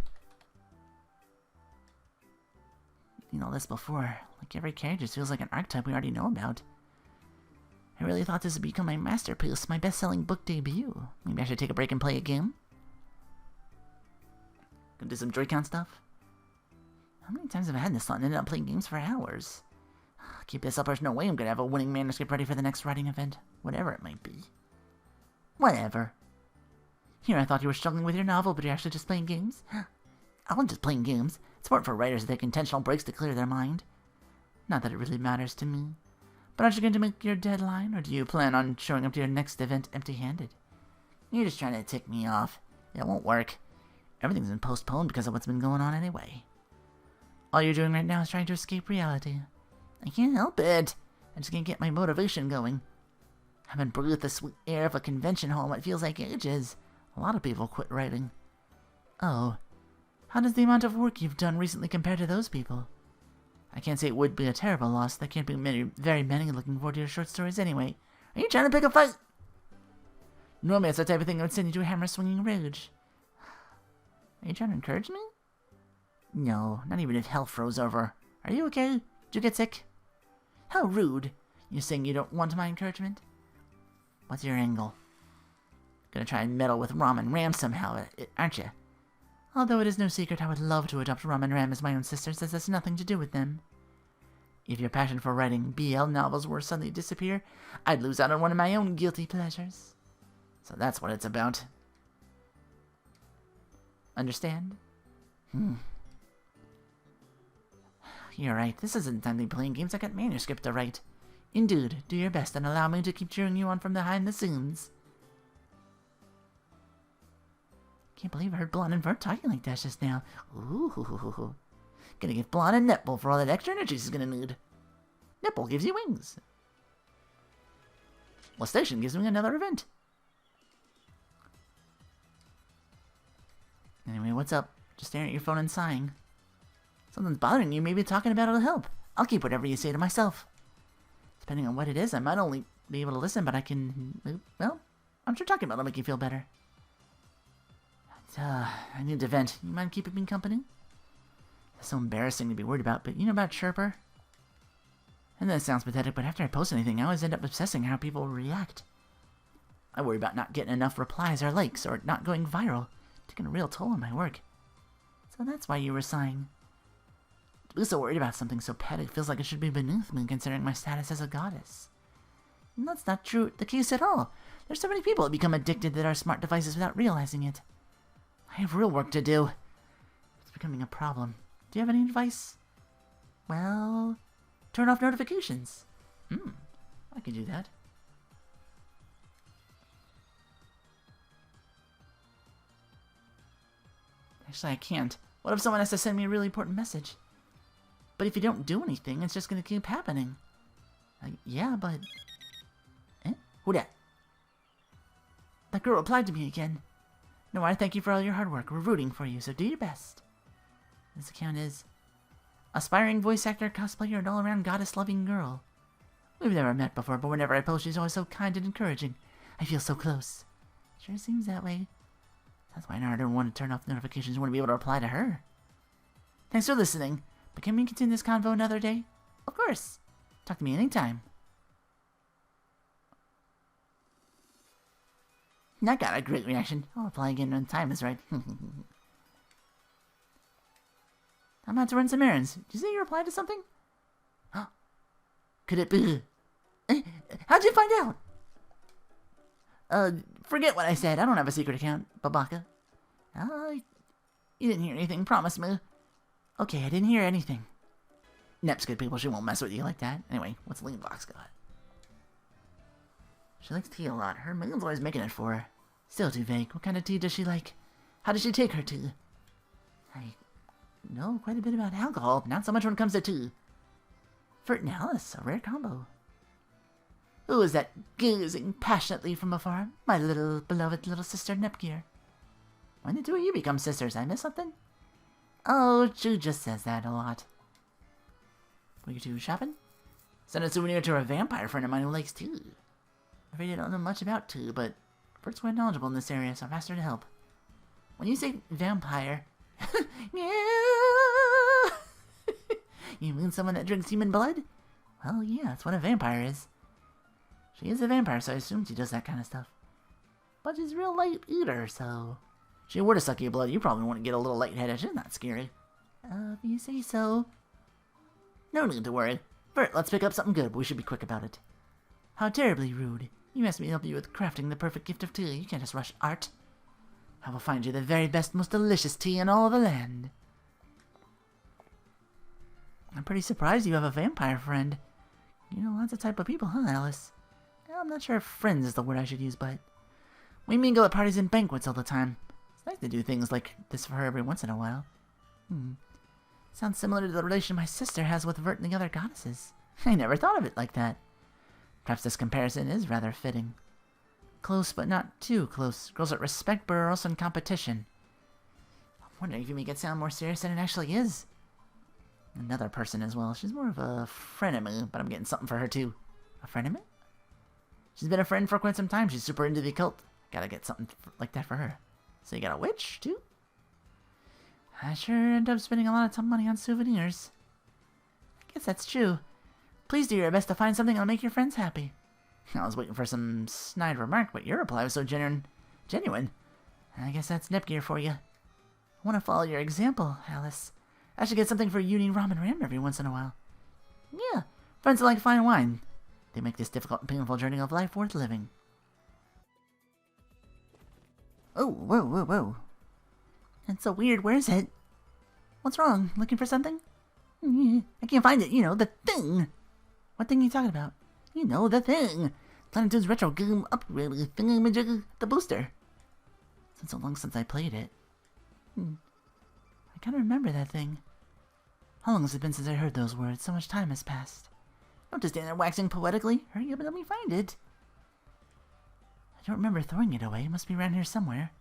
Seen all this before. Like every character just feels like an archetype we already know about. I really thought this would become my masterpiece, my best-selling book debut. Maybe I should take a break and play a game? Gonna do some Joy-Con stuff? How many times have I had this thought and ended up playing games for hours? Keep this up, there's no way I'm gonna have a winning manuscript ready for the next writing event. Whatever it might be. Whatever. Here, I thought you were struggling with your novel, but you're actually just playing games? I'm just playing games. It's important for writers to take intentional breaks to clear their mind. Not that it really matters to me. But aren't you going to make your deadline, or do you plan on showing up to your next event empty-handed? You're just trying to tick me off. It won't work. Everything's been postponed because of what's been going on anyway. All you're doing right now is trying to escape reality. I can't help it. I just can't get my motivation going. I haven't breathed the sweet air of a convention hall in what feels like ages. A lot of people quit writing. Oh. How does the amount of work you've done recently compare to those people? I can't say it would be a terrible loss. There can't be very many looking forward to your short stories anyway. Are you trying to pick a fight? Normally it's the type of thing that would send you to a hammer-swinging rage. Are you trying to encourage me? No, not even if hell froze over. Are you okay? Did you get sick? How rude. You're saying you don't want my encouragement? What's your angle? Gonna try and meddle with Ram and Ram somehow, aren't you? Although it is no secret I would love to adopt Ram and Ram as my own sisters, as has nothing to do with them. If your passion for writing BL novels were to suddenly disappear, I'd lose out on one of my own guilty pleasures. So that's what it's about. Understand? You're right, this isn't time to be playing games. I got manuscript to write. Indeed, do your best and allow me to keep cheering you on from behind the scenes. Can't believe I heard Blonde and Vert talking like that just now. Ooh. Gonna give Blonde a netball for all that extra energy she's gonna need. Netball gives you wings. Well, Station gives me another event. Anyway, what's up? Just staring at your phone and sighing. Something's bothering you, maybe talking about it'll help. I'll keep whatever you say to myself. Depending on what it is, I might only be able to listen, but I can... Well, I'm sure talking about it'll make you feel better. I need to vent. You mind keeping me company? It's so embarrassing to be worried about, but you know about Chirper? And that sounds pathetic, but after I post anything, I always end up obsessing how people react. I worry about not getting enough replies or likes, or not going viral, taking a real toll on my work. So that's why you were sighing. To be so worried about something so petty feels like it should be beneath me, considering my status as a goddess. And that's not the case at all. There's so many people that become addicted to our smart devices without realizing it. I have real work to do. It's becoming a problem. Do you have any advice? Well, turn off notifications. I could do that. Actually, I can't. What if someone has to send me a really important message? But if you don't do anything, it's just gonna keep happening. Yeah, but... Who dat? That girl replied to me again. No, I thank you for all your hard work. We're rooting for you, so do your best. This account is... Aspiring voice actor, cosplayer, and all-around goddess-loving girl. We've never met before, but whenever I post, she's always so kind and encouraging. I feel so close. Sure seems that way. That's why I don't want to turn off notifications. I want to be able to reply to her. Thanks for listening. But can we continue this convo another day? Of course. Talk to me anytime. That got a great reaction. I'll reply again when time is right. I'm about to run some errands. Did you say you replied to something? Could it be? How'd you find out? Forget what I said. I don't have a secret account, Babaka. You didn't hear anything, promise me. Okay, I didn't hear anything. Nep's good people, she won't mess with you like that. Anyway, what's Lean Box got? She likes tea a lot. Her man's always making it for her. Still too vague. What kind of tea does she like? How does she take her tea? I know quite a bit about alcohol, not so much when it comes to tea. Vert and Alice, a rare combo. Who is that gazing passionately from afar? My little beloved little sister Nepgear. When did two of you become sisters? I missed something? Oh, Chu just says that a lot. Were you two shopping? Sent a souvenir to a vampire friend of mine who likes tea. I'm afraid I don't know much about tea, but Bert's quite knowledgeable in this area, so I've asked her to help. When you say vampire... Yeah! You mean someone that drinks human blood? Well, yeah, that's what a vampire is. She is a vampire, so I assume she does that kind of stuff. But she's a real light eater, so... If she were to suck your blood, you probably wouldn't get a little lightheaded. She's not scary. If you say so. No need to worry. Bert, let's pick up something good, but we should be quick about it. How terribly rude. You asked me to help you with crafting the perfect gift of tea. You can't just rush art. I will find you the very best, most delicious tea in all the land. I'm pretty surprised you have a vampire friend. You know, lots of type of people, huh, Alice? Well, I'm not sure if friends is the word I should use, but... we mingle at parties and banquets all the time. It's nice to do things like this for her every once in a while. Sounds similar to the relation my sister has with Vert and the other goddesses. I never thought of it like that. Perhaps this comparison is rather fitting. Close, but not too close. Girls that respect but are also in competition. I'm wondering if you make it sound more serious than it actually is. Another person as well. She's more of a frenemy, but I'm getting something for her too. A frenemy? She's been a friend for quite some time. She's super into the occult. Gotta get something like that for her. So you got a witch, too? I sure end up spending a lot of money on souvenirs. I guess that's true. Please do your best to find something that'll make your friends happy. I was waiting for some snide remark, but your reply was so genuine. I guess that's Nepgear for you. I want to follow your example, Alice. I should get something for Uni, Rom, and Ram every once in a while. Yeah, friends are like fine wine. They make this difficult and painful journey of life worth living. Oh, whoa. That's so weird. Where is it? What's wrong? Looking for something? I can't find it. You know, the thing. What thing are you talking about? You know, the thing. Planetoon's retro game upgrade thingamajig, the booster. It's been so long since I played it. I kind of remember that thing. How long has it been since I heard those words? So much time has passed. Don't just stand there waxing poetically. Hurry up and let me find it. I don't remember throwing it away. It must be around here somewhere.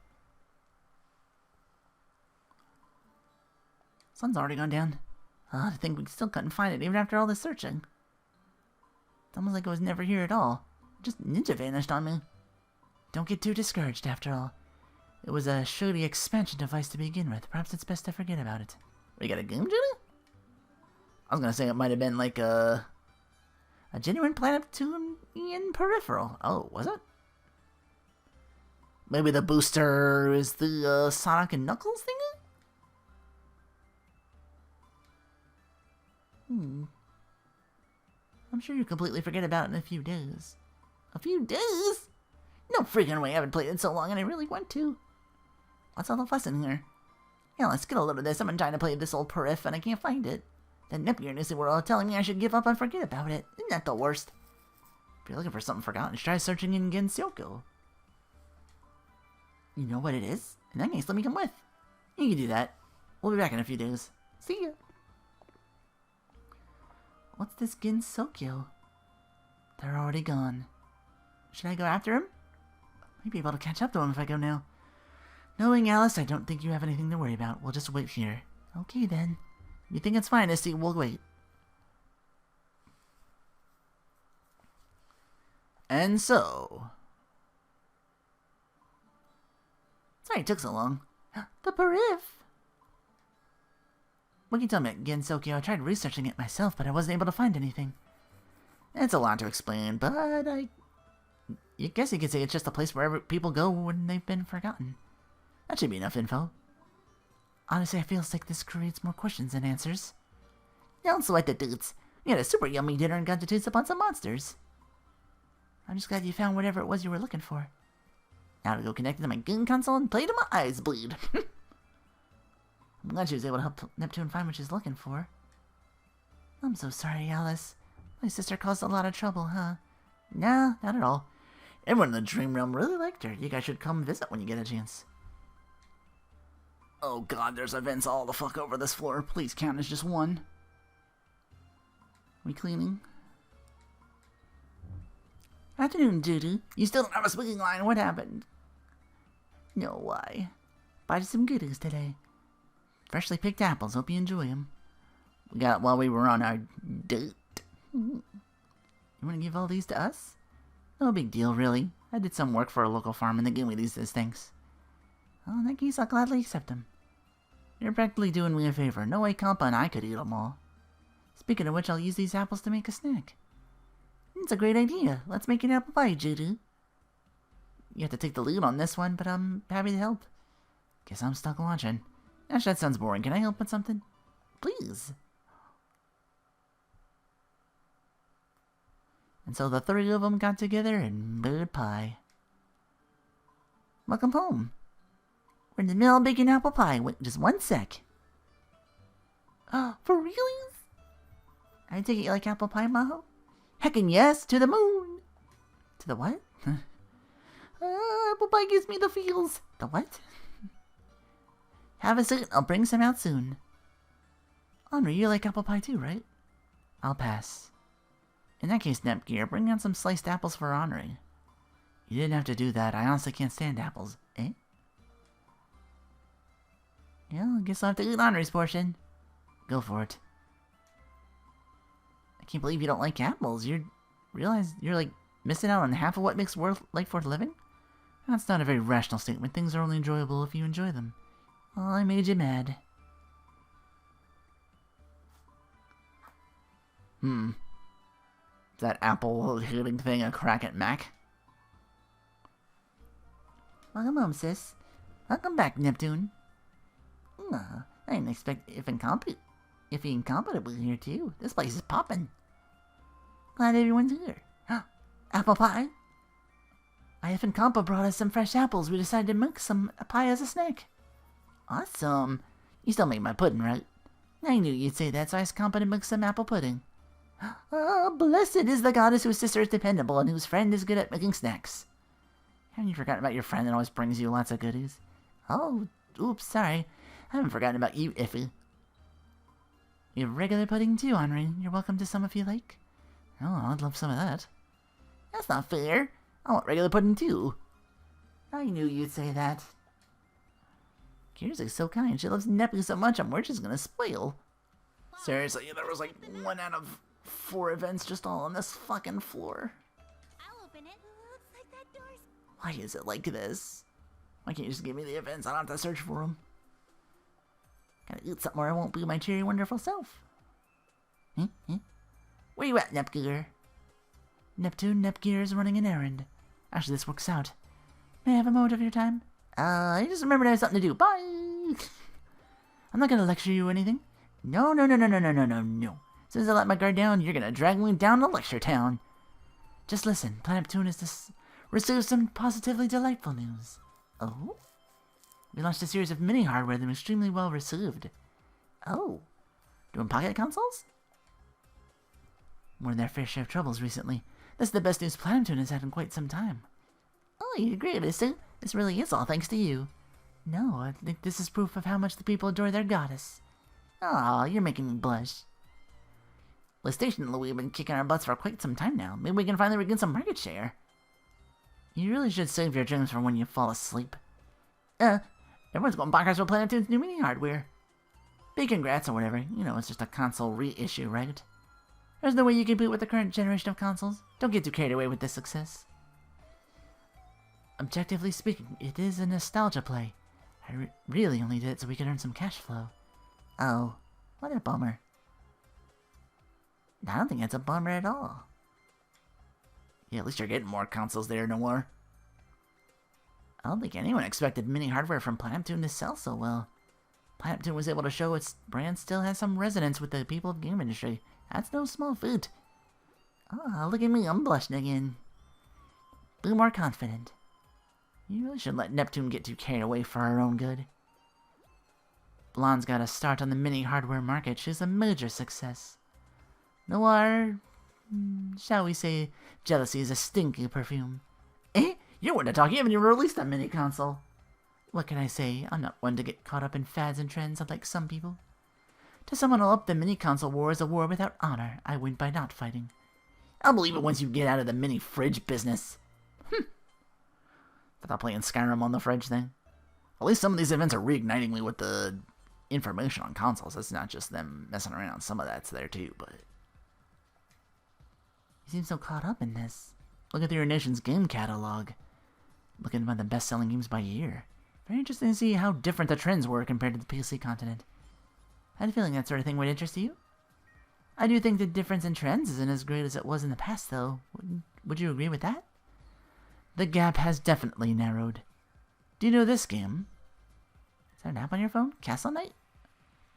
Sun's already gone down. To think we still couldn't find it even after all this searching. It's almost like it was never here at all. It just ninja vanished on me. Don't get too discouraged after all. It was a shoddy expansion device to begin with. Perhaps it's best to forget about it. We got a game, Judy? I was gonna say it might have been like a genuine Planetunian peripheral. Oh, was it? Maybe the booster is the Sonic and Knuckles thingy? I'm sure you'll completely forget about it in a few days. A few days? No freaking way, I haven't played it in so long and I really want to. What's all the fuss in here? Yeah, let's get a load of this. I've been trying to play this old perif and I can't find it. That Nepgear news were all telling me I should give up and forget about it. Isn't that the worst? If you're looking for something forgotten, try searching in Gensyoko. You know what it is? In that case, let me come with. You can do that. We'll be back in a few days. See ya. What's this Gensokyo? They're already gone. Should I go after him? Might be able to catch up to him if I go now. Knowing Alice, I don't think you have anything to worry about. We'll just wait here. Okay then. If you think it's fine, Misty, we'll wait. And so... Sorry it took so long. The perif! What can you tell me, Gensokyo? I tried researching it myself, but I wasn't able to find anything. It's a lot to explain, but I guess you could say it's just a place where people go when they've been forgotten. That should be enough info. Honestly, I feel like this creates more questions than answers. Don't sweat the dudes. We had a super yummy dinner and got to taste up on some monsters. I'm just glad you found whatever it was you were looking for. Now to go connect to my game console and play till my eyes bleed. I'm glad she was able to help Neptune find what she's looking for. I'm so sorry, Alice. My sister caused a lot of trouble, huh? Nah, not at all. Everyone in the Dream Realm really liked her. You guys should come visit when you get a chance. Oh god, there's events all the fuck over this floor. Please count as just one. We cleaning? Afternoon, Dudu. You still don't have a speaking line. What happened? No, why? Buy some goodies today. Freshly picked apples. Hope you enjoy them. We got it while we were on our date. You want to give all these to us? No big deal, really. I did some work for a local farm and they gave me these as thanks. Well, in that case, I'll gladly accept them. You're practically doing me a favor. No way Kampa and I could eat them all. Speaking of which, I'll use these apples to make a snack. It's a great idea. Let's make an apple pie, Judu. You have to take the lead on this one, but I'm happy to help. Guess I'm stuck watching. Gosh, that sounds boring. Can I help with something? Please. And so the three of them got together and made pie. Welcome home. We're in the middle of baking apple pie. Wait, just one sec. Oh, for real? I take it you like apple pie, Maho? Heckin' yes, to the moon. To the what? Apple pie gives me the feels. The what? Have a seat, I'll bring some out soon. Henri, you like apple pie too, right? I'll pass. In that case, Nepgear, bring out some sliced apples for Henri. You didn't have to do that. I honestly can't stand apples. Eh? Yeah, I guess I'll have to eat Henri's portion. Go for it. I can't believe you don't like apples. You realize you're like missing out on half of what makes life worth living? That's not a very rational statement. Things are only enjoyable if you enjoy them. Oh, I made you mad. Is that apple hitting thing a crack at Mac? Welcome home, sis. Welcome back, Neptune. I didn't expect if incompetent was here too. This place is poppin'. Glad everyone's here. Apple pie? If Compa brought us some fresh apples. We decided to make some pie as a snack. Awesome. You still make my pudding, right? I knew you'd say that, so I asked Compa to make some apple pudding. Blessed is the goddess whose sister is dependable and whose friend is good at making snacks. Haven't you forgotten about your friend that always brings you lots of goodies? Oh, oops, sorry. I haven't forgotten about you, Iffy. You have regular pudding too, Henri. You're welcome to some if you like. Oh, I'd love some of that. That's not fair. I want regular pudding too. I knew you'd say that. Kira's is so kind. She loves Nepgear so much, I'm worried she's gonna spoil. Seriously, there was like 1 out of 4 events just all on this fucking floor. I'll open it. Looks like that door's... Why is it like this? Why can't you just give me the events? I don't have to search for them. Gotta eat something or I won't be my cheery, wonderful self. Where you at, Nepgear? Nepgear is running an errand. Actually, this works out. May I have a moment of your time? I just remembered I have something to do. Bye! I'm not gonna lecture you or anything. No. As soon as I let my guard down, you're gonna drag me down to lecture town. Just listen, Neptune has just received some positively delightful news. Oh? We launched a series of mini hardware that was extremely well received. Oh. Doing pocket consoles? More than their fair share of troubles recently. This is the best news Neptune has had in quite some time. Oh, you agree, Mister? This really is all thanks to you. No, I think this is proof of how much the people adore their goddess. Aw, you're making me blush. Well, Station and Louis have been kicking our butts for quite some time now. Maybe we can finally regain some market share. You really should save your dreams for when you fall asleep. Everyone's going bonkers for Neptune's new mini hardware. Big congrats or whatever. You know, it's just a console reissue, right? There's no way you can beat with the current generation of consoles. Don't get too carried away with this success. Objectively speaking, it is a nostalgia play. I really only did it so we could earn some cash flow. Oh, what a bummer. I don't think it's a bummer at all. Yeah, at least you're getting more consoles there, Noir. I don't think anyone expected mini hardware from Neptune to sell so well. Neptune was able to show its brand still has some resonance with the people of the game industry. That's no small feat. Oh, look at me, I'm blushing again. Be more confident. You really shouldn't let Neptune get too carried away for her own good. Blonde's got a start on the mini hardware market. She's a major success. Noir, shall we say, jealousy is a stinky perfume. You want to talk, you haven't even released a mini console. What can I say? I'm not one to get caught up in fads and trends unlike some people. To someone up, the mini console war is a war without honor. I win by not fighting. I'll believe it once you get out of the mini fridge business. Without playing Skyrim on the fridge thing. At least some of these events are reigniting me with the information on consoles. It's not just them messing around. Some of that's there too, but... You seem so caught up in this. Look at your nation's game catalog. Looking at the best-selling games by year. Very interesting to see how different the trends were compared to the PC continent. I had a feeling that sort of thing would interest you. I do think the difference in trends isn't as great as it was in the past, though. Would you agree with that? The gap has definitely narrowed. Do you know this game? Is that an app on your phone? Castle Knight?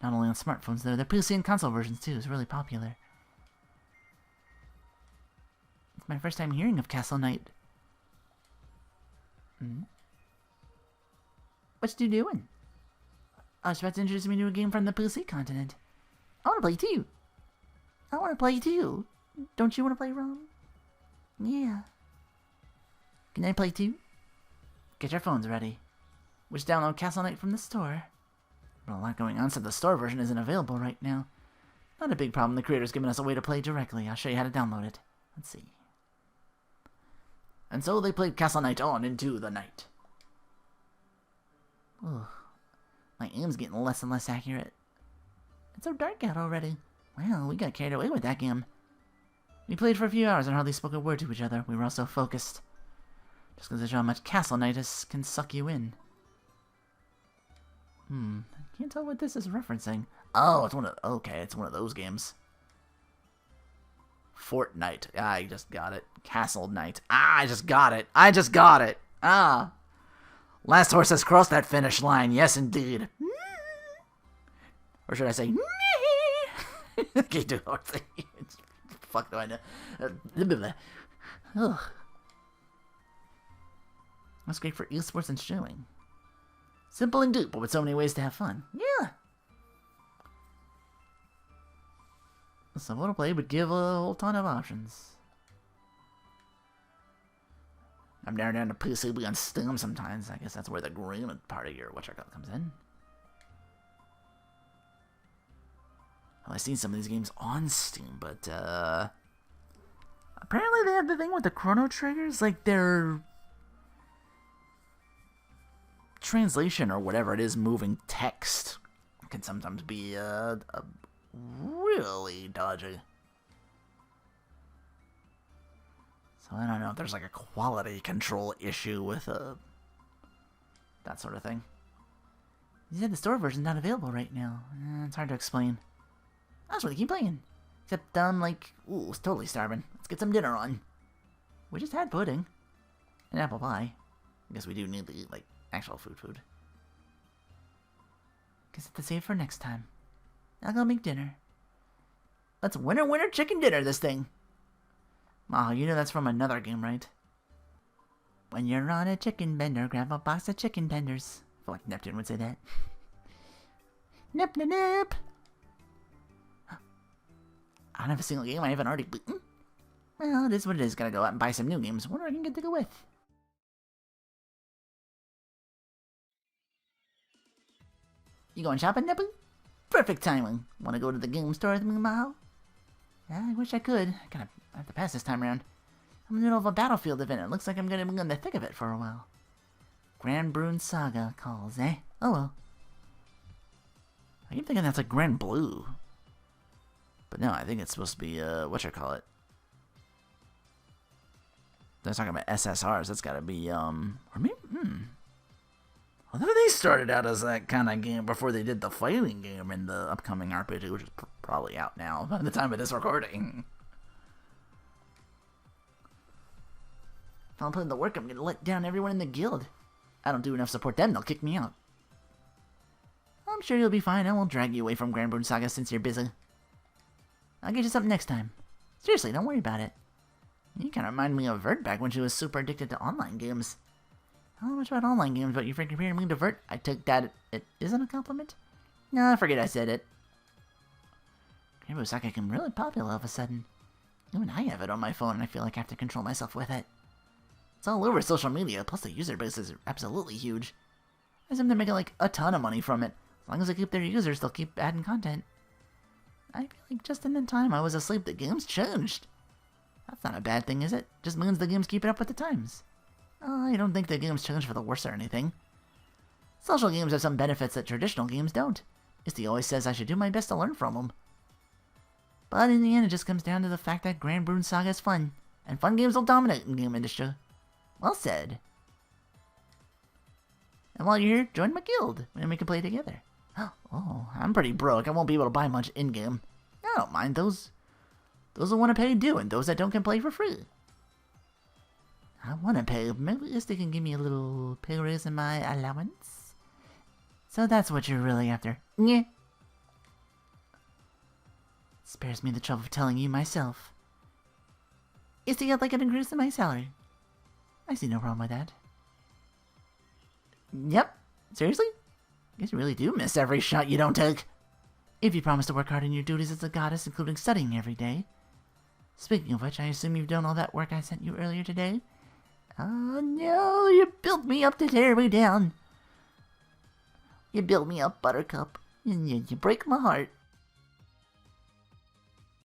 Not only on smartphones, though. The PC and console versions, too, is really popular. It's my first time hearing of Castle Knight. What you doing? I was about to introduce me to a game from the PC continent. I want to play too. I want to play too. Don't you want to play, Ron? Yeah. Can I play too? Get your phones ready. Which download Castle Knight from the store. But a lot going on, so the store version isn't available right now. Not a big problem. The creator's given us a way to play directly. I'll show you how to download it. Let's see. And so they played Castle Knight on into the night. Ugh. My aim's getting less and less accurate. It's so dark out already. Well, we got carried away with that game. We played for a few hours and hardly spoke a word to each other. We were all so focused. Just goes to show how much Castle Knight can suck you in. I can't tell what this is referencing. Oh, it's it's one of those games. Fortnite. I just got it. Castle Knight. I just got it. Last horse has crossed that finish line. Yes, indeed. Or should I say, I can't do the thing. Fuck do I know? Ugh. That's great for esports and streaming. Simple and dope, but with so many ways to have fun. Yeah. Simple to play, but give a whole ton of options. I'm down to PC on Steam sometimes. I guess that's where the green part of your whatchamacallit comes in. Well, I've seen some of these games on Steam, but apparently they have the thing with the chrono triggers, like their translation or whatever it is, moving text can sometimes be really dodgy. So I don't know if there's like a quality control issue with that sort of thing. You said the store version's not available right now. It's hard to explain. I just want to keep playing. Except ooh, it's totally starving. Let's get some dinner on. We just had pudding. And apple pie. I guess we do need to eat, actual food. Guess have to save for next time. I'll go make dinner. Let's winner chicken dinner this thing. Oh, you know that's from another game, right? When you're on a chicken bender, grab a box of chicken tenders. I feel like Neptune would say that. Nip. I don't have a single game I haven't already beaten. Well, it is what it is. Gotta go out and buy some new games. What do I can get to go with? You going shopping, Nepu? Perfect timing. Want to go to the game store with me, Maho? I wish I could. I have to pass this time around. I'm in the middle of a battlefield event. It looks like I'm gonna be in the thick of it for a while. Grand Brune Saga calls, eh? Oh well. I keep thinking that's like Grand Blue. But no, I think it's supposed to be, whatchamacallit. They're talking about SSRs. That's gotta be, or maybe, Well, they started out as that kind of game before they did the fighting game in the upcoming RPG, which is probably out now by the time of this recording. If I don't put in the work, I'm gonna let down everyone in the guild. I don't do enough support them, they'll kick me out. I'm sure you'll be fine. I won't drag you away from Grand Brune Saga since you're busy. I'll get you something next time. Seriously, don't worry about it. You kind of remind me of Vert back when she was super addicted to online games. I don't know much about online games, but you freaking comparing me to Vert. I took that it isn't a compliment? No, forget I said it. Grand Brune Saga became really popular all of a sudden. Even I have it on my phone and I feel like I have to control myself with it. It's all over social media, plus the user base is absolutely huge. I assume they're making a ton of money from it. As long as they keep their users, they'll keep adding content. I feel like just in the time I was asleep, the game's changed. That's not a bad thing, is it? Just means the game's keeping up with the times. I don't think the game's changed for the worse or anything. Social games have some benefits that traditional games don't. Misty always says I should do my best to learn from them. But in the end, it just comes down to the fact that Grand Brune Saga is fun, and fun games will dominate in the game industry. Well said. And while you're here, join my guild, and we can play together. Oh, I'm pretty broke. I won't be able to buy much in-game. I don't mind those. Those that want to pay do, and those that don't can play for free. I want to pay. Maybe at least they can give me a little pay raise in my allowance. So that's what you're really after. Yeah. Spares me the trouble of telling you myself. Is to get an increase in my salary. I see no problem with that. Yep. Seriously? Guess you really do miss every shot you don't take. If you promise to work hard in your duties as a goddess, including studying every day. Speaking of which, I assume you've done all that work I sent you earlier today? Oh no, you built me up to tear me down. You build me up, Buttercup, and you break my heart.